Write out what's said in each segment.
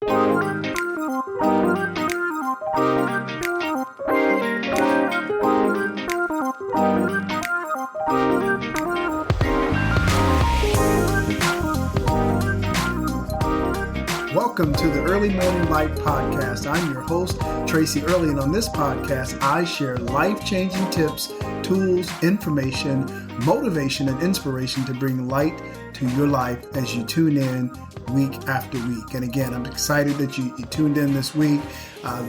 Welcome to the Early Morning Light Podcast. I'm your host, Tracy Early, and on this podcast, I share life-changing tips, tools, information, motivation, and inspiration to bring light to your life as you tune in week after week. And again, I'm excited that you tuned in this week.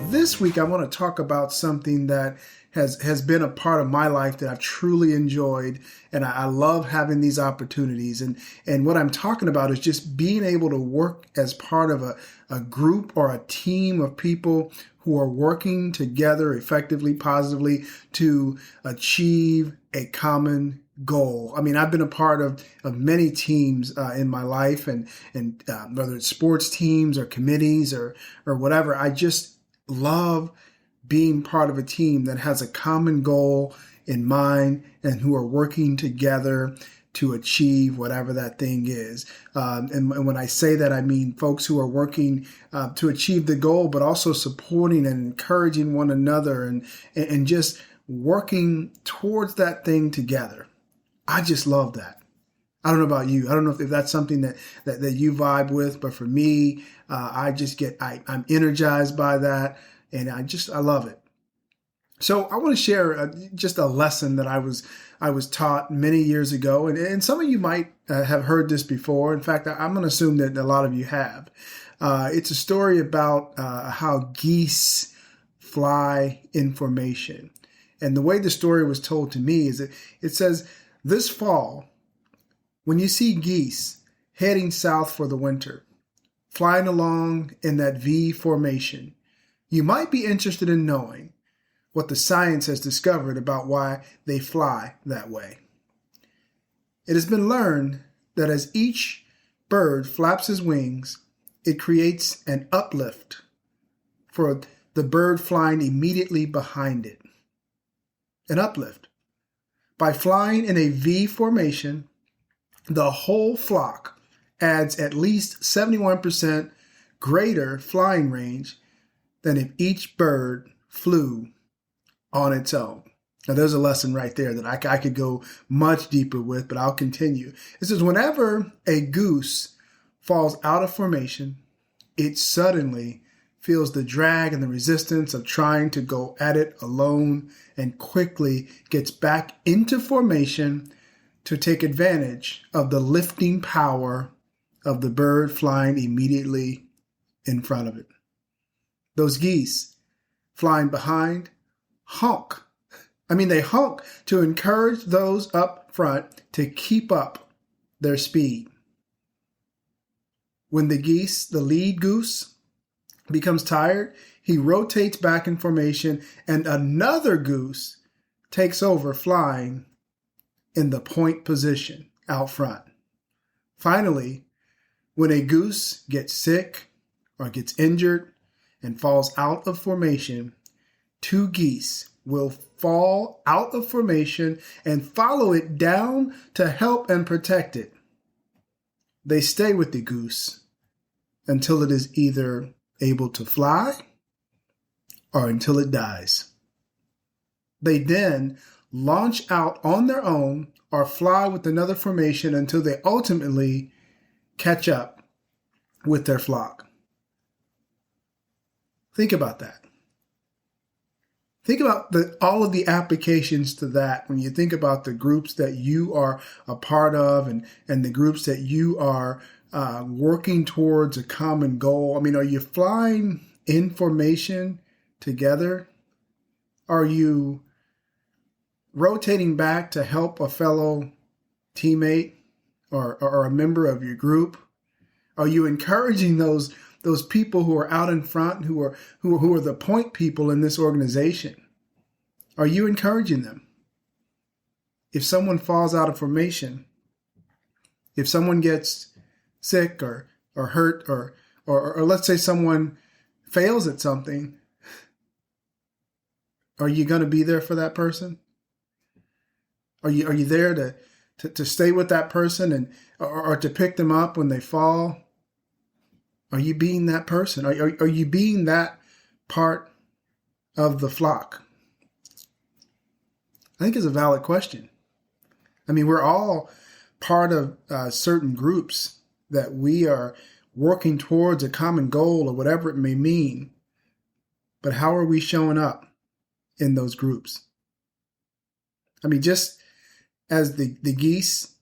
This week, I want to talk about something that has been a part of my life that I've truly enjoyed, and I love having these opportunities. And what I'm talking about is just being able to work as part of a group or a team of people who are working together effectively, positively to achieve a common goal. I mean, I've been a part of many teams in my life, and whether it's sports teams or committees or whatever, I just love being part of a team that has a common goal in mind and who are working together to achieve whatever that thing is. And when I say that, I mean folks who are working to achieve the goal, but also supporting and encouraging one another and just working towards that thing together. I just love that. I don't know about you. I don't know if that's something that you vibe with, but for me, I'm energized by that. And I love it. So I want to share just a lesson that I was taught many years ago. And some of you might have heard this before. In fact, I'm going to assume that a lot of you have. It's a story about how geese fly in formation. And the way the story was told to me is that it says, this fall, when you see geese heading south for the winter, flying along in that V formation, you might be interested in knowing what the science has discovered about why they fly that way. It has been learned that as each bird flaps his wings, it creates an uplift for the bird flying immediately behind it. An uplift. By flying in a V formation, the whole flock adds at least 71% greater flying range than if each bird flew on its own. Now, there's a lesson right there that I could go much deeper with, but I'll continue. It says, whenever a goose falls out of formation, it suddenly feels the drag and the resistance of trying to go at it alone and quickly gets back into formation to take advantage of the lifting power of the bird flying immediately in front of it. Those geese flying behind honk. They honk to encourage those up front to keep up their speed. When the lead goose, becomes tired, he rotates back in formation and another goose takes over flying in the point position out front. Finally, when a goose gets sick or gets injured and falls out of formation, two geese will fall out of formation and follow it down to help and protect it. They stay with the goose until it is either able to fly or until it dies. They then launch out on their own or fly with another formation until they ultimately catch up with their flock. Think about that. Think about all of the applications to that when you think about the groups that you are a part of and the groups that you are working towards a common goal. Are you flying in formation together? Are you rotating back to help a fellow teammate or a member of your group? Are you encouraging those people who are out in front, who are the point people in this organization? Are you encouraging them? If someone falls out of formation, if someone gets sick or hurt, or let's say someone fails at something, are you going to be there for that person? Are you there to stay with that person or to pick them up when they fall? Are you being that person? Are you being that part of the flock? I think it's a valid question. I mean, we're all part of certain groups that we are working towards a common goal or whatever it may mean. But how are we showing up in those groups? I mean, just as the geese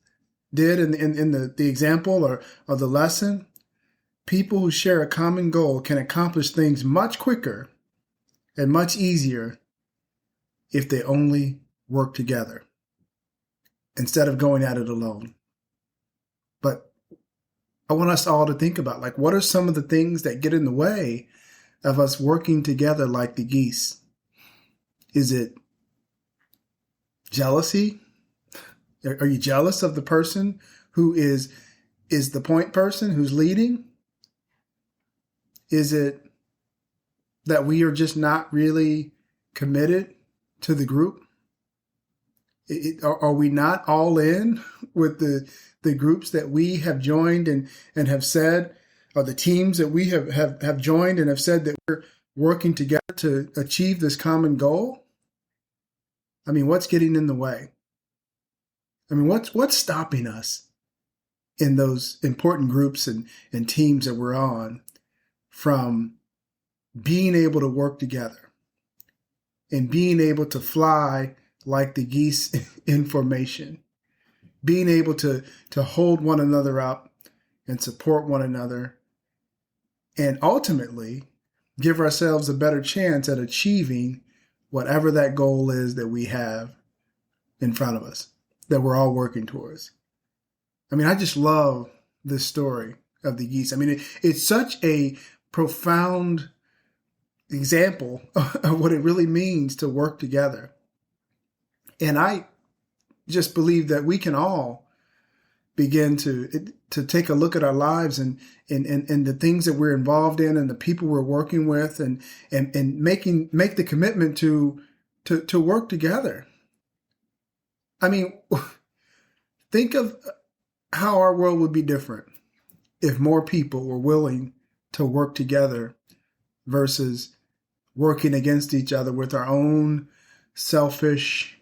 did in the example or the lesson, people who share a common goal can accomplish things much quicker and much easier if they only work together instead of going at it alone. But I want us all to think about, like, what are some of the things that get in the way of us working together like the geese? Is it jealousy? Are you jealous of the person who is the point person who's leading? Is it that we are just not really committed to the group? Are we not all in with the groups that we have joined and have said, or the teams that we have joined and have said that we're working together to achieve this common goal? I mean, what's getting in the way? I mean, what's stopping us in those important groups and teams that we're on from being able to work together and being able to fly like the geese in formation, being able to hold one another up and support one another, and ultimately give ourselves a better chance at achieving whatever that goal is that we have in front of us, that we're all working towards. I mean, I just love this story of the geese. I mean, it's such a profound example of what it really means to work together. And I just believe that we can all begin to take a look at our lives and the things that we're involved in and the people we're working with and make the commitment to work together. I mean, think of how our world would be different if more people were willing to work together versus working against each other with our own selfish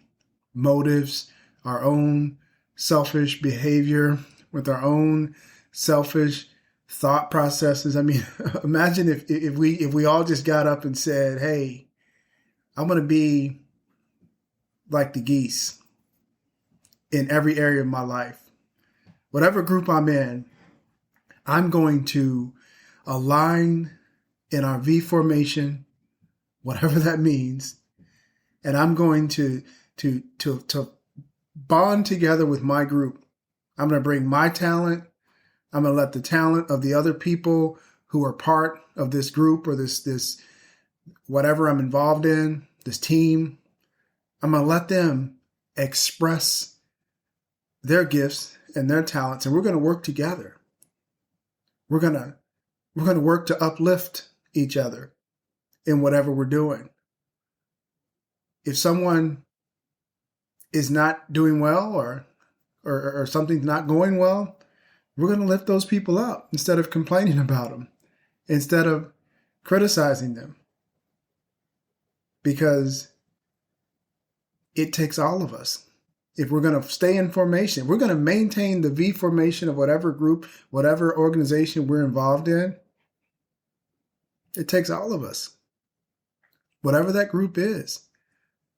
motives, our own selfish behavior, with our own selfish thought processes. I mean, imagine if we all just got up and said, "Hey, I'm going to be like the geese in every area of my life. Whatever group I'm in, I'm going to align in our V formation, whatever that means, and I'm going to bond together with my group. I'm going to bring my talent. I'm going to let the talent of the other people who are part of this group or this whatever I'm involved in, this team, I'm going to let them express their gifts and their talents, and we're going to work together. We're going to work to uplift each other in whatever we're doing. If someone is not doing well or something's not going well, we're going to lift those people up instead of complaining about them, instead of criticizing them. Because it takes all of us. If we're going to stay in formation, we're going to maintain the V formation of whatever group, whatever organization we're involved in. It takes all of us, whatever that group is.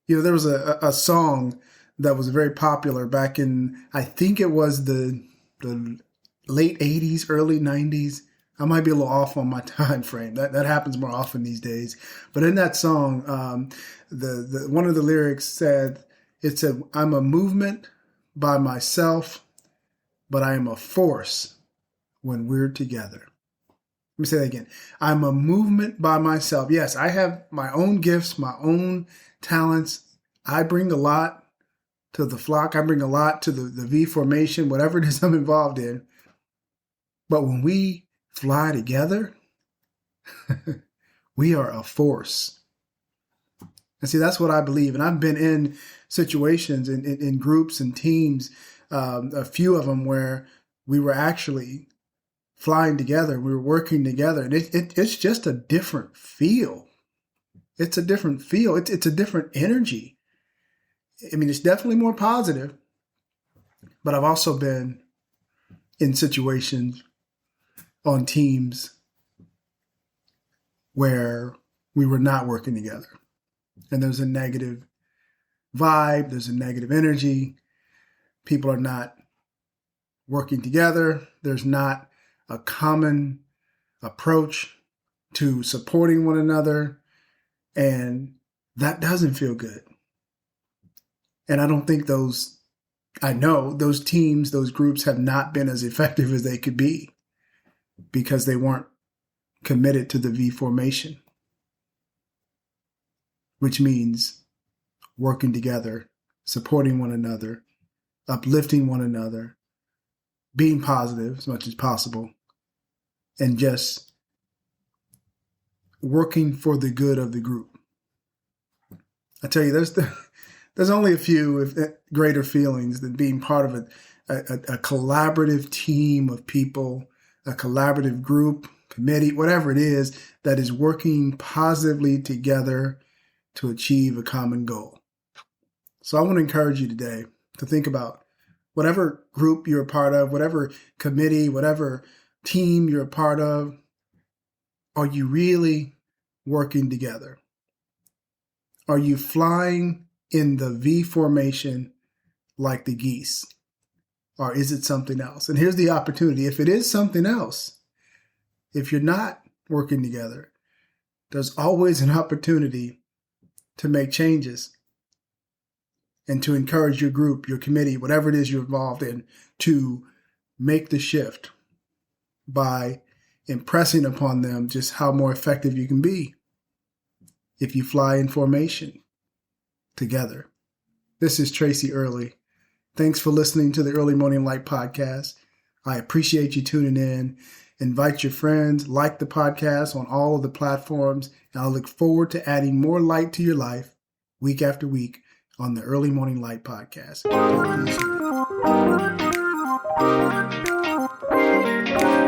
You know, there was a song that was very popular back in, I think it was the late 80s, early 90s. I might be a little off on my time frame. That happens more often these days. But in that song, the one of the lyrics said, "I'm a movement by myself, but I am a force when we're together." Let me say that again. I'm a movement by myself. Yes, I have my own gifts, my own talents. I bring a lot to the flock. I bring a lot to the V formation, whatever it is I'm involved in. But when we fly together, we are a force. And see, that's what I believe. And I've been in situations, in groups and teams, a few of them where we were actually flying together. We were working together, and it's just a different feel. It's a different feel. It's a different energy. I mean, it's definitely more positive, but I've also been in situations on teams where we were not working together, and there's a negative vibe, there's a negative energy. People are not working together. There's not a common approach to supporting one another, and that doesn't feel good. And I don't think I know those teams, those groups have not been as effective as they could be because they weren't committed to the V formation, which means working together, supporting one another, uplifting one another, being positive as much as possible, and just working for the good of the group. I tell you, there's only a few greater feelings than being part of a collaborative team of people, a collaborative group, committee, whatever it is, that is working positively together to achieve a common goal. So I want to encourage you today to think about whatever group you're a part of, whatever committee, whatever team you're a part of. Are you really working together? Are you flying in the V formation like the geese? Or is it something else? And here's the opportunity. If it is something else, if you're not working together, there's always an opportunity to make changes and to encourage your group, your committee, whatever it is you're involved in, to make the shift by impressing upon them just how more effective you can be if you fly in formation together. This is Tracy Early. Thanks for listening to the Early Morning Light podcast. I appreciate you tuning in. Invite your friends, like the podcast on all of the platforms, and I look forward to adding more light to your life week after week on the Early Morning Light podcast. Talk to you soon.